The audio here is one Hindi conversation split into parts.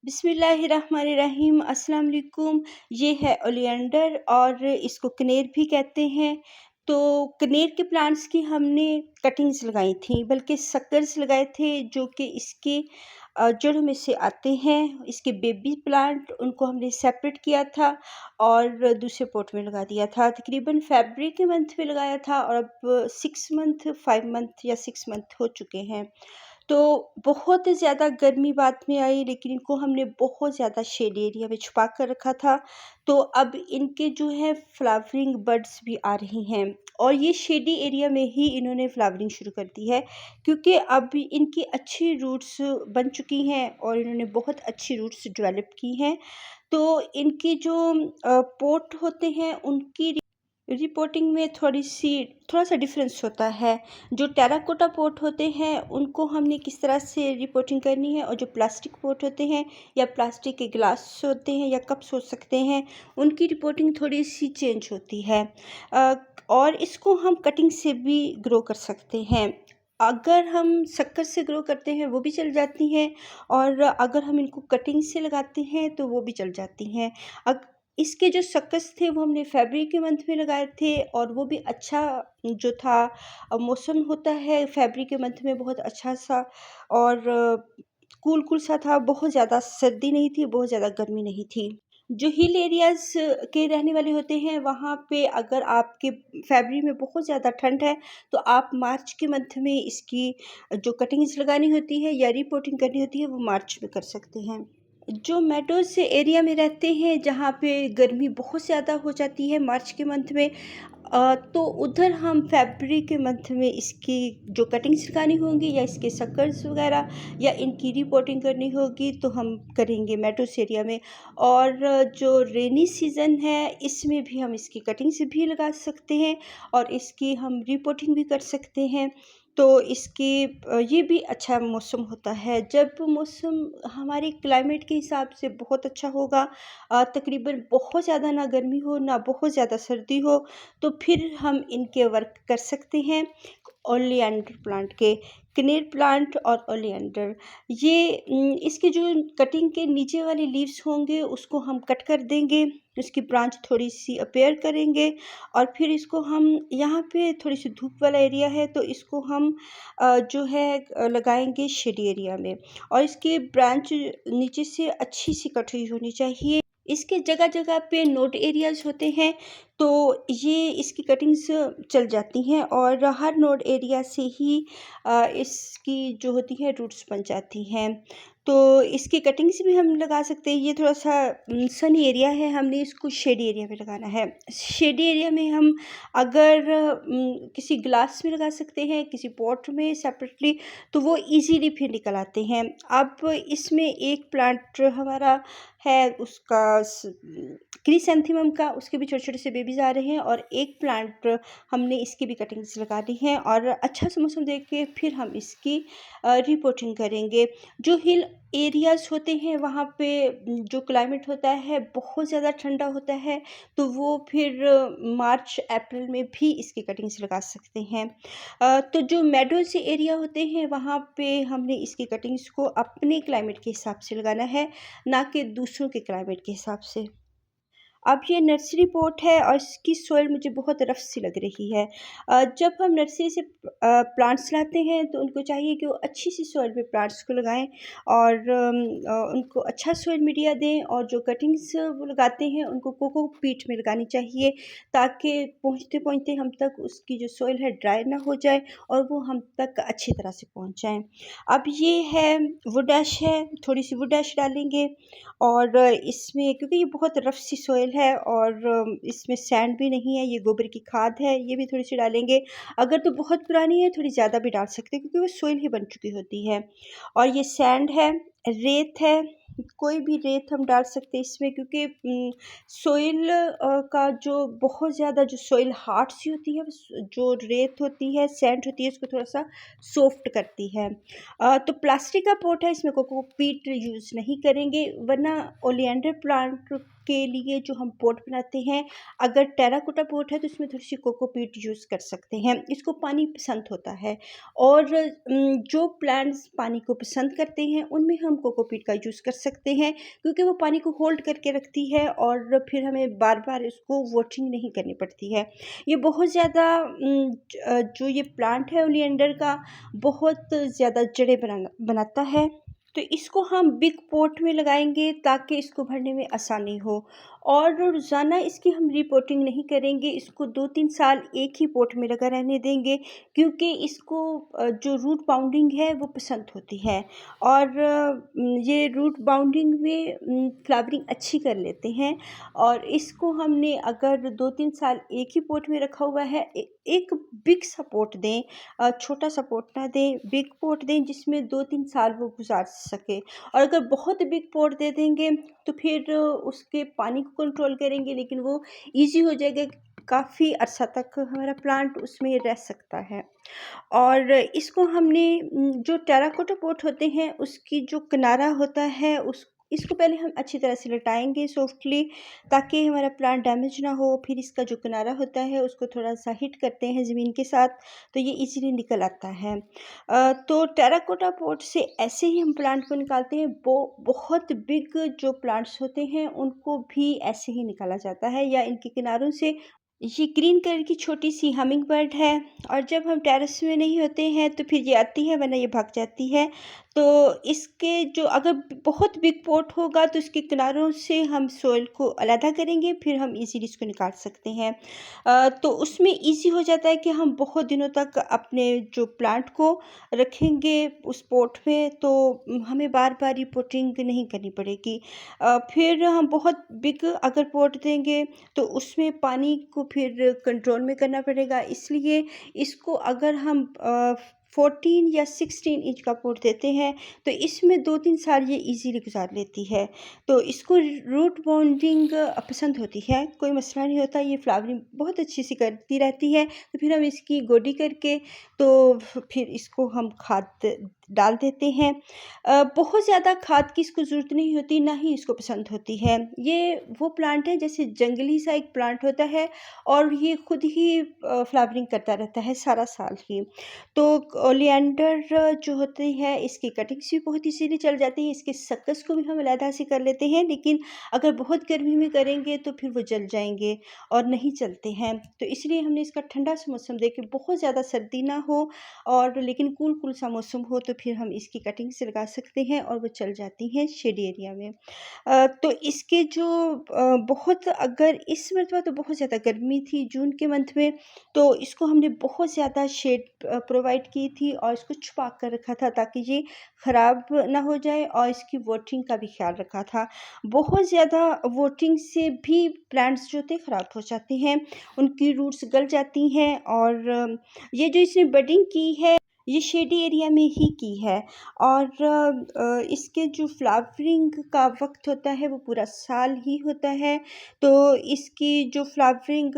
बिस्मिल्लाहिर्रहमानिर्रहीम अस्सलाम वालेकुम। ये है ओलियंडर और इसको कनेर भी कहते हैं। तो कनेर के प्लांट्स की हमने कटिंग्स लगाई थी, बल्कि सक्कर्स लगाए थे जो कि इसके जड़ों में से आते हैं। इसके बेबी प्लांट उनको हमने सेपरेट किया था और दूसरे पॉट में लगा दिया था। तकरीबन फरवरी के मंथ में लगाया था और अब 6 मंथ 5 मंथ या 6 मंथ हो चुके हैं। तो बहुत ज़्यादा गर्मी बाद में आई, लेकिन इनको हमने बहुत ज़्यादा शेड एरिया में छुपा कर रखा था। तो अब इनके जो है फ्लावरिंग बड्स भी आ रही हैं और ये शेडी एरिया में ही इन्होंने फ्लावरिंग शुरू कर दी है, क्योंकि अब इनकी अच्छी रूट्स बन चुकी हैं और इन्होंने बहुत अच्छी रूट्स डेवलप की हैं। तो इनकी जो पोट होते हैं उनकी रिपोर्टिंग में थोड़ा-सा डिफ़रेंस होता है। जो टेराकोटा पॉट होते हैं, उनको हमने किस तरह से रिपोर्टिंग करनी है, और जो प्लास्टिक पॉट होते हैं या प्लास्टिक के ग्लास होते हैं या कप्स हो सकते हैं, उनकी रिपोर्टिंग थोड़ी-सी चेंज होती है। अ, और इसको हम कटिंग से भी ग्रो कर सकते हैं। अगर हम शक्कर से ग्रो करते हैं, वो भी चल जाती हैं, और अगर हम इनको कटिंग से लगाते हैं, तो वो भी चल जाती हैं। अग इसके जो सक्कस थे वो हमने फरवरी के मंथ में लगाए थे और वो भी अच्छा जो था। मौसम होता है फरवरी के मंथ में बहुत अच्छा सा, और कूल कूल सा था। बहुत ज़्यादा सर्दी नहीं थी, बहुत ज़्यादा गर्मी नहीं थी। जो हिल एरियाज़ के रहने वाले होते हैं, वहाँ पे अगर आपके फरवरी में बहुत ज़्यादा ठंड है, तो आप मार्च के मंथ में इसकी जो कटिंग्स लगानी होती है या रिपोर्टिंग करनी होती है, वो मार्च में कर सकते हैं। जो मेडोज़ एरिया में रहते हैं, जहाँ पे गर्मी बहुत ज़्यादा हो जाती है मार्च के मंथ में, तो उधर हम फरवरी के मंथ में इसकी जो कटिंग्स लगानी होंगी या इसके सक्कर्स वगैरह या इनकी रिपोर्टिंग करनी होगी, तो हम करेंगे मेडोज़ एरिया में। और जो रेनी सीज़न है, इसमें भी हम इसकी कटिंग्स भी लगा सकते हैं और इसकी हम रिपोर्टिंग भी कर सकते हैं। तो इसकी ये भी अच्छा मौसम होता है जब मौसम हमारे क्लाइमेट के हिसाब से बहुत अच्छा होगा। तकरीबन बहुत ज़्यादा ना गर्मी हो ना बहुत ज़्यादा सर्दी हो, तो फिर हम इनके वर्क कर सकते हैं। ओलियंडर प्लांट के, कनेर प्लांट और ओलियंडर, ये इसके जो कटिंग के नीचे वाले लीव्स होंगे उसको हम कट कर देंगे, उसकी ब्रांच थोड़ी सी अपेयर करेंगे, और फिर इसको हम यहाँ पे थोड़ी सी धूप वाला एरिया है तो इसको हम जो है लगाएंगे शेडी एरिया में। और इसकी ब्रांच नीचे से अच्छी सी कट हुई होनी चाहिए। इसके जगह जगह पे नोड एरियाज होते हैं, तो ये इसकी कटिंग्स चल जाती हैं और हर नोड एरिया से ही इसकी जो होती है रूट्स बन जाती हैं। तो इसकी कटिंग्स भी हम लगा सकते हैं। ये थोड़ा सा सनी एरिया है, हमने इसको शेडी एरिया में लगाना है। शेडी एरिया में हम अगर किसी ग्लास में लगा सकते हैं, किसी पॉट में सेपरेटली, तो वो इजीली फिर निकल आते हैं। अब इसमें एक प्लांट हमारा है उसका क्रिसैंथेमम का, उसके भी छोटे छोटे से बेबीज आ रहे हैं, और एक प्लांट हमने इसकी भी कटिंग्स लगा दी हैं, और अच्छा सा मौसम देख के फिर हम इसकी रिपोर्टिंग करेंगे। जो हिल एरियाज़ होते हैं वहाँ पे जो क्लाइमेट होता है बहुत ज़्यादा ठंडा होता है, तो वो फिर मार्च अप्रैल में भी इसकी कटिंग्स लगा सकते हैं। तो जो मेडोज़ एरिया होते हैं वहाँ पे हमने इसकी कटिंग्स को अपने क्लाइमेट के हिसाब से लगाना है, ना कि दूसरों के क्लाइमेट के हिसाब से। अब ये नर्सरी पॉट है और इसकी सॉइल मुझे बहुत रफ़ सी लग रही है। जब हम नर्सरी से प्लांट्स लाते हैं तो उनको चाहिए कि वो अच्छी सी सॉइल पे प्लांट्स को लगाएं और उनको अच्छा सॉइल मीडिया दें, और जो कटिंग्स वो लगाते हैं उनको कोकोपीट में लगानी चाहिए, ताकि पहुँचते पहुँचते हम तक उसकी जो सॉइल है ड्राई ना हो जाए और वो हम तक अच्छी तरह से पहुँच जाएँ। अब ये है वुड ऐश है, थोड़ी सी वुड ऐश डालेंगे, और इसमें क्योंकि ये बहुत रफ़ सी सॉइल है और इसमें सैंड भी नहीं है, ये गोबर की खाद है, ये भी थोड़ी-सी डालेंगे। अगर तो बहुत पुरानी है, थोड़ी ज़्यादा भी डाल सकते हैं क्योंकि वो सॉइल ही बन चुकी होती है। और ये सैंड है, रेत है, कोई भी रेत हम डाल सकते हैं इसमें, क्योंकि सॉइल का जो बहुत ज़्यादा जो सॉइल हार्ड सी होती है, जो रेत होती है, सैंड होती है, उसको थोड़ा-सा सॉफ्ट करती है। तो प्लास्टिक का पॉट है, इसमें कोकोपीट यूज़ नहीं करेंगे, वरना ओलियंडर प्लांट के लिए जो हम पॉट बनाते हैं, अगर टेराकोटा पॉट है तो उसमें थोड़ी-सी कोकोपीट यूज़ कर सकते हैं। इसको पानी पसंद होता है और जो प्लांट्स पानी को पसंद करते हैं, उनमें हम कोकोपीट का यूज़ कर सकते हैं क्योंकि वो पानी को होल्ड करके रखती है और फिर हमें बार-बार इसको वाटरिंग नहीं करनी पड़ती है। ये बहुत ज़्यादा जो ये प्लांट है ओलियंडर का बहुत ज़्यादा जड़ें बनाता है, तो इसको हम बिग पॉट में लगाएँगे ताकि इसको भरने में आसानी हो और रोज़ाना इसकी हम रिपोर्टिंग नहीं करेंगे, इसको 2-3 साल एक ही पॉट में लगा रहने देंगे क्योंकि इसको जो रूट बाउंडिंग है वो पसंद होती है और ये रूट बाउंडिंग में फ्लावरिंग अच्छी कर लेते हैं और इसको हमने अगर 2-3 साल एक ही पॉट में रखा हुआ है, एक बिग सा पॉट दें, छोटा सा पॉट ना दें, बिग पॉट दें जिसमें 2-3 साल वो गुज़ार सके और अगर बहुत बिग पॉट दे देंगे तो फिर उसके पानी को कंट्रोल करेंगे लेकिन वो ईज़ी हो जाएगा, काफ़ी अरसा तक हमारा प्लांट उसमें रह सकता है। और इसको हमने जो टेराकोटा पॉट होते हैं उसकी जो किनारा होता है उस इसको पहले हम अच्छी तरह से लटाएँगे सॉफ्टली ताकि हमारा प्लांट डैमेज ना हो। फिर इसका जो किनारा होता है उसको थोड़ा-सा हिट करते हैं ज़मीन के साथ, तो ये ईज़िली निकल आता है। तो टेराकोटा पॉट से ऐसे ही हम प्लांट को निकालते हैं। बहुत बिग जो प्लांट्स होते हैं उनको भी ऐसे ही निकाला जाता है या इनके किनारों से। ये ग्रीन कलर की छोटी-सी हमिंग बर्ड है और जब हम टेरेस में नहीं होते हैं तो फिर ये आती है वरना ये भाग जाती है। तो इसके जो अगर बहुत बिग पॉट होगा तो इसके किनारों से हम सॉइल को अलग करेंगे फिर हम इज़िली इसको निकाल सकते हैं। तो उसमें ईज़ी हो जाता है कि हम बहुत दिनों तक अपने जो प्लांट को रखेंगे उस पॉट में तो हमें बार-बार रिपोर्टिंग नहीं करनी पड़ेगी। फिर हम बहुत बिग अगर पॉट देंगे तो उसमें पानी को फिर कंट्रोल में करना पड़ेगा इसलिए इसको अगर हम 14 या 16 इंच का पॉट देते हैं तो इसमें 2-3 साल ये इजीली गुजार लेती है। तो इसको रूट बाउंडिंग पसंद होती है, कोई मसला नहीं होता, ये फ्लावरिंग बहुत अच्छी सी करती रहती है। तो फिर हम इसकी गोडी करके तो फिर इसको हम खाद डाल देते हैं। बहुत ज़्यादा खाद की इसको ज़रूरत नहीं होती, ना ही इसको पसंद होती है। ये वो प्लांट है जैसे जंगली सा एक प्लांट होता है और ये खुद ही फ्लावरिंग करता रहता है सारा साल ही। तो ओलियंडर जो होती है इसकी कटिंग्स भी बहुत इजीली चल जाती है, इसके सक्कस को भी हम अलहदा से कर लेते हैं लेकिन अगर बहुत गर्मी में करेंगे तो फिर वो जल जाएँगे और नहीं चलते हैं। तो इसलिए हमने इसका ठंडा सा मौसम देख के बहुत ज़्यादा सर्दी ना हो और लेकिन कूल सा मौसम हो तो फिर हम इसकी कटिंग्स लगा सकते हैं और वो चल जाती हैं शेड एरिया में। तो इसके जो बहुत अगर इस मरतबा तो बहुत ज़्यादा गर्मी थी जून के मंथ में, तो इसको हमने बहुत ज़्यादा शेड प्रोवाइड की थी और इसको छुपा कर रखा था ताकि ये ख़राब ना हो जाए और इसकी वाटरिंग का भी ख़्याल रखा था। बहुत ज़्यादा वाटरिंग से भी प्लांट्स जो थे ख़राब हो जाते हैं, उनकी रूट्स गल जाती हैं और ये जो इसने बडिंग की है ये शेडी एरिया में ही की है और इसके जो फ्लावरिंग का वक्त होता है वो पूरा साल ही होता है। तो इसकी जो फ्लावरिंग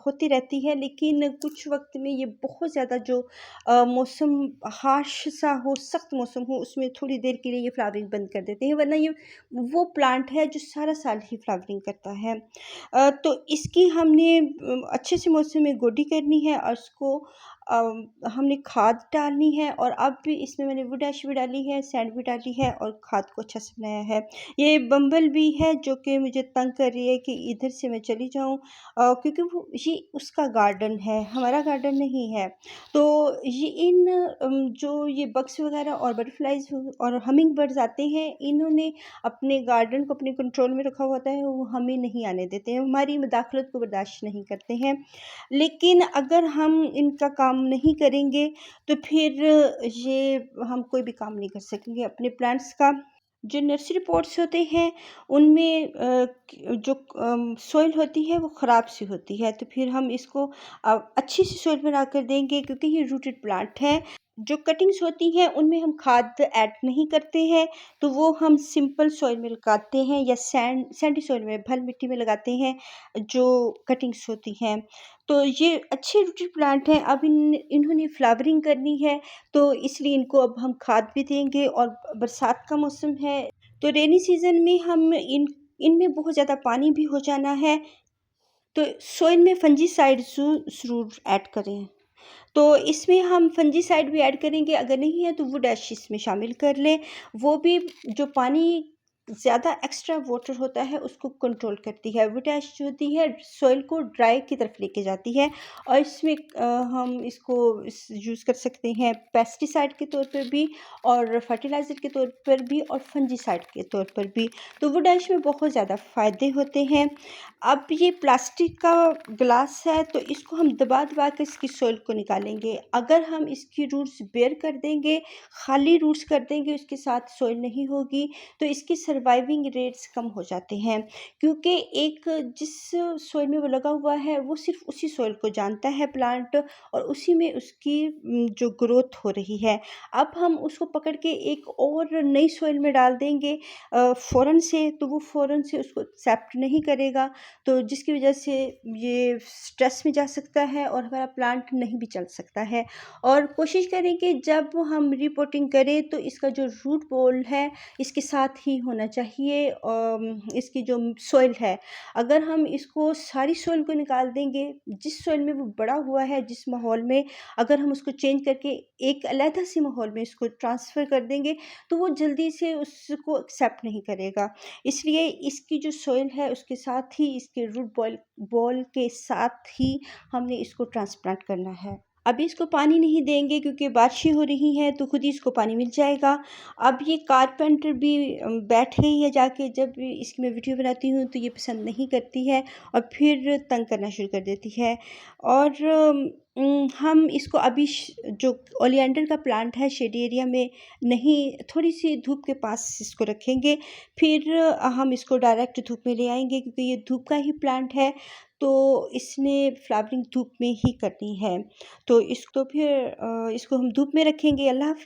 होती रहती है लेकिन कुछ वक्त में ये बहुत ज़्यादा जो मौसम हार्श सा हो, सख्त मौसम हो उसमें थोड़ी देर के लिए ये फ्लावरिंग बंद कर देते हैं वरना ये वो प्लांट है जो सारा साल ही फ्लावरिंग करता है। तो इसकी हमने अच्छे से मौसम में गोडी करनी है और उसको हमने खाद डालनी है और अब भी इसमें मैंने वुड ऐश भी डाली है, सैंड भी डाली है और खाद को अच्छा से बनाया है। ये बम्बल बी है जो कि मुझे तंग कर रही है कि इधर से मैं चली जाऊँ क्योंकि वो ये उसका गार्डन है, हमारा गार्डन नहीं है। तो ये जो ये बग्स वगैरह और बटरफ्लाइज़ और हमिंग बर्ड्स आते हैं, इन्होंने अपने गार्डन को अपने कंट्रोल में रखा होता है, वो हमें नहीं आने देते हैं, हमारी मुदाखलत को बर्दाश्त नहीं करते हैं। लेकिन अगर हम इनका काम नहीं करेंगे तो फिर ये हम कोई भी काम नहीं कर सकेंगे अपने प्लांट्स का। जो नर्सरी पॉट्स होते हैं उनमें जो सॉइल होती है वो ख़राब सी होती है तो फिर हम इसको अच्छी सी सॉइल बना कर देंगे क्योंकि ये रूटेड प्लांट है। जो कटिंग्स होती हैं उनमें हम खाद ऐड नहीं करते हैं तो वो हम सिंपल सॉइल में लगाते हैं या सैंडी सॉइल में भल मिट्टी में लगाते हैं जो कटिंग्स होती हैं। तो ये अच्छे रूटेड प्लांट हैं। अब इन्होंने फ्लावरिंग करनी है तो इसलिए इनको अब हम खाद भी देंगे और बरसात का मौसम है तो रेनी सीज़न में हम इनमें बहुत ज़्यादा पानी भी हो जाना है, तो सोइल में फंजीसाइड ज़रूर ऐड करें। तो इसमें हम फंजीसाइड भी ऐड करेंगे, अगर नहीं है तो वुड ऐश इसमें शामिल कर लें। वो भी जो पानी ज़्यादा एक्स्ट्रा वाटर होता है उसको कंट्रोल करती है। वुड ऐश जो होती है सॉइल को ड्राई की तरफ लेके जाती है, और इसमें हम इसको यूज़ कर सकते हैं पेस्टिसाइड के तौर पर भी, और फर्टिलाइज़र के तौर पर भी, और फंजीसाइड के तौर पर भी। तो वुड ऐश में बहुत ज़्यादा फ़ायदे होते हैं। अब ये प्लास्टिक का ग्लास है, तो इसको हम दबा-दबा कर इसकी सॉइल को निकालेंगे। अगर हम इसकी रूट्स बेयर कर देंगे, खाली रूट्स कर देंगे, उसके साथ सॉइल नहीं होगी, तो इसकी सर्वाइविंग रेट्स कम हो जाते हैं, क्योंकि एक जिस सॉइल में वो लगा हुआ है, वो सिर्फ़ उसी सॉइल को जानता है प्लांट, और उसी में उसकी जो ग्रोथ हो रही है। अब हम उसको पकड़ के एक और नई सॉइल में डाल देंगे फ़ौरन से, तो वो फ़ौरन से उसको एक्सेप्ट नहीं करेगा। तो जिसकी वजह से ये स्ट्रेस में जा सकता है और हमारा प्लांट नहीं भी चल सकता है। और कोशिश करें कि जब हम रिपोर्टिंग करें तो इसका जो रूट बॉल है इसके साथ ही होना चाहिए, इसकी जो सॉइल है, अगर हम इसको सारी सॉइल को निकाल देंगे, जिस सॉइल में वो बड़ा हुआ है, जिस माहौल में, अगर हम उसको चेंज करके एक अलग से माहौल में इसको ट्रांसफ़र कर देंगे, तो वो जल्दी से उसको एक्सेप्ट नहीं करेगा। इसलिए इसकी जो सॉइल है उसके साथ ही, इसके रूट बॉल बॉल के साथ ही हमने इसको ट्रांसप्लांट करना है। अभी इसको पानी नहीं देंगे क्योंकि बारिशें हो रही हैं, तो खुद ही इसको पानी मिल जाएगा। अब ये कारपेंटर भी बैठ गई है जाके, जब भी इसकी मैं वीडियो बनाती हूँ तो ये पसंद नहीं करती है और फिर तंग करना शुरू कर देती है। और हम इसको अभी जो ओलियंडर का प्लांट है शेडी एरिया में नहीं, थोड़ी-सी धूप के पास इसको रखेंगे, फिर हम इसको डायरेक्ट धूप में ले आएँगे, क्योंकि ये धूप का ही प्लांट है, तो इसने फ्लावरिंग धूप में ही करनी है। तो इसको फिर इसको हम धूप में रखेंगे। अल्लाह हाफ़िज़।